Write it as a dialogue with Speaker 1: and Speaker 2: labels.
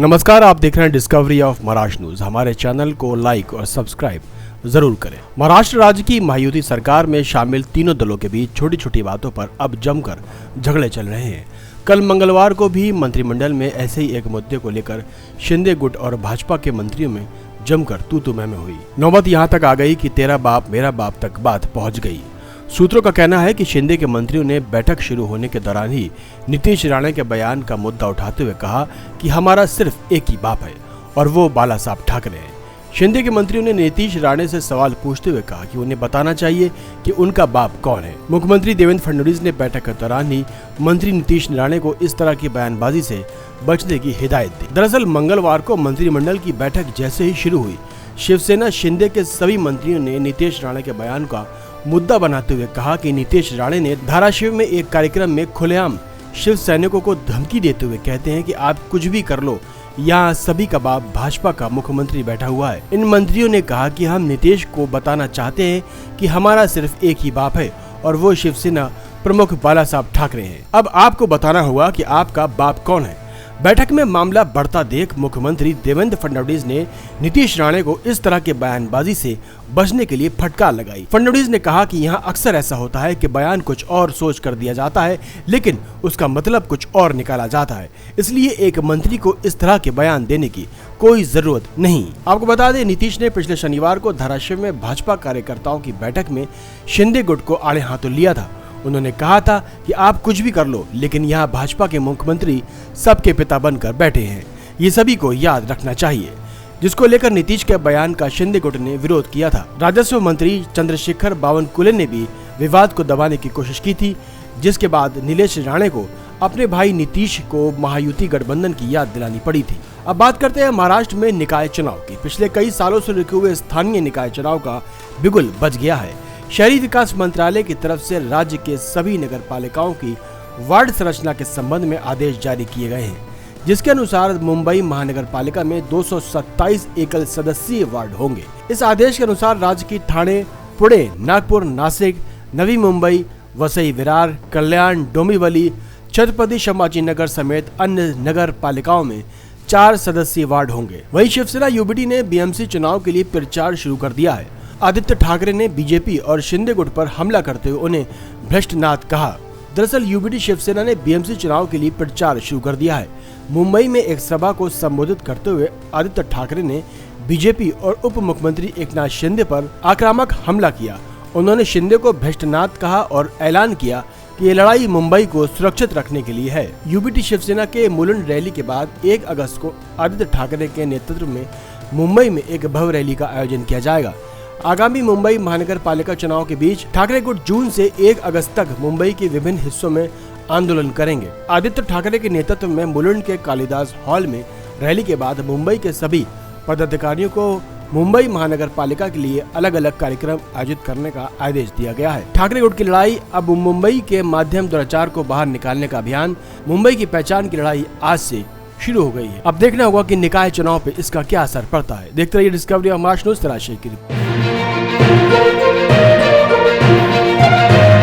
Speaker 1: नमस्कार, आप देख रहे हैं डिस्कवरी ऑफ महाराष्ट्र न्यूज। हमारे चैनल को लाइक और सब्सक्राइब जरूर करें। महाराष्ट्र राज्य की महायुति सरकार में शामिल तीनों दलों के बीच छोटी छोटी बातों पर अब जमकर झगड़े चल रहे हैं। कल मंगलवार को भी मंत्रिमंडल में ऐसे ही एक मुद्दे को लेकर शिंदे गुट और भाजपा के मंत्रियों में जमकर तू मैं हुई। नौबत यहाँ तक आ गई कि तेरा बाप मेरा बाप तक बात पहुँच गई। सूत्रों का कहना है कि शिंदे के मंत्रियों ने बैठक शुरू होने के दौरान ही नीतीश राणे के बयान का मुद्दा उठाते हुए कहा कि हमारा सिर्फ एक ही बाप है और वो बाला साहब ठाकरे हैं। शिंदे के मंत्रियों ने नीतीश राणे से सवाल पूछते हुए कहा कि उन्हें बताना चाहिए कि उनका बाप कौन है। मुख्यमंत्री देवेंद्र फडणवीस ने बैठक के दौरान ही मंत्री नीतीश राणे को इस तरह की बयानबाजी से बचने की हिदायत दी। दरअसल मंगलवार को मंत्रिमंडल की बैठक जैसे ही शुरू हुई, शिवसेना शिंदे के सभी मंत्रियों ने नीतीश राणे के बयान का मुद्दा बनाते हुए कहा कि नीतीश राणे ने धाराशिव में एक कार्यक्रम में खुलेआम शिव सैनिकों को धमकी देते हुए कहते हैं कि आप कुछ भी कर लो, यहाँ सभी का बाप भाजपा का मुख्यमंत्री बैठा हुआ है। इन मंत्रियों ने कहा कि हम नीतीश को बताना चाहते हैं कि हमारा सिर्फ एक ही बाप है और वो शिवसेना प्रमुख बाला साहब ठाकरे हैं। अब आपको बताना होगा कि आपका बाप कौन है। बैठक में मामला बढ़ता देख मुख्यमंत्री देवेंद्र फडणवीस ने नीतीश राणे को इस तरह के बयानबाजी से बचने के लिए फटकार लगाई। फडणवीस ने कहा कि यहाँ अक्सर ऐसा होता है कि बयान कुछ और सोच कर दिया जाता है, लेकिन उसका मतलब कुछ और निकाला जाता है, इसलिए एक मंत्री को इस तरह के बयान देने की कोई जरूरत नहीं। आपको बता दें, नीतीश ने पिछले शनिवार को धाराशिव में भाजपा कार्यकर्ताओं की बैठक में शिंदे गुट को आड़े हाथों लिया था। उन्होंने कहा था कि आप कुछ भी कर लो, लेकिन यहाँ भाजपा के मुख्यमंत्री सबके पिता बनकर बैठे हैं, ये सभी को याद रखना चाहिए, जिसको लेकर नीतीश के बयान का शिंदे गुट ने विरोध किया था। राजस्व मंत्री चंद्रशेखर बावनकुले ने भी विवाद को दबाने की कोशिश की थी, जिसके बाद नीलेश राणे को अपने भाई नीतीश को महायुति गठबंधन की याद दिलानी पड़ी थी। अब बात करते हैं महाराष्ट्र में निकाय चुनाव की। पिछले कई सालों से रुके हुए स्थानीय निकाय चुनाव का बिगुल बज गया है। शहरी विकास मंत्रालय की तरफ से राज्य के सभी नगर पालिकाओं की वार्ड संरचना के संबंध में आदेश जारी किए गए हैं, जिसके अनुसार मुंबई महानगर पालिका में 227 एकल सदस्यीय वार्ड होंगे। इस आदेश के अनुसार राज्य की ठाणे, पुणे, नागपुर, नासिक, नवी मुंबई, वसई विरार, कल्याण, डोंबिवली, छत्रपति संभाजीनगर समेत अन्य नगर पालिकाओं में 4 सदस्यीय वार्ड होंगे। वहीं शिवसेना यूबीटी ने बीएमसी चुनाव के लिए प्रचार शुरू कर दिया है। आदित्य ठाकरे ने बीजेपी और शिंदे गुट पर हमला करते हुए उन्हें भ्रष्टनाथ कहा। दरअसल यूबीटी शिवसेना ने बीएमसी चुनाव के लिए प्रचार शुरू कर दिया है। मुंबई में एक सभा को संबोधित करते हुए आदित्य ठाकरे ने बीजेपी और उप मुख्यमंत्री एकनाथ शिंदे पर आक्रामक हमला किया। उन्होंने शिंदे को भ्रष्टनाथ कहा और ऐलान किया कि ये लड़ाई मुंबई को सुरक्षित रखने के लिए है। यूबीटी शिवसेना के मुलुंड रैली के बाद 1 अगस्त को आदित्य ठाकरे के नेतृत्व में मुंबई में एक भव्य रैली का आयोजन किया जाएगा। आगामी मुंबई महानगर पालिका चुनाव के बीच ठाकरे गुट जून से 1 अगस्त तक मुंबई के विभिन्न हिस्सों में आंदोलन करेंगे। आदित्य ठाकरे के नेतृत्व में मुलुंड के कालिदास हॉल में रैली के बाद मुंबई के सभी पदाधिकारियों को मुंबई महानगर पालिका के लिए अलग अलग कार्यक्रम आयोजित करने का आदेश दिया गया है। ठाकरे गुट की लड़ाई अब मुंबई के माध्यम दुराचार को बाहर निकालने का अभियान, मुंबई की पहचान की लड़ाई आज से शुरू हो गई है। अब देखना होगा कि निकाय चुनाव पे इसका क्या असर पड़ता है। देखते रहिए डिस्कवरी ऑफ महाराष्ट्र न्यूज।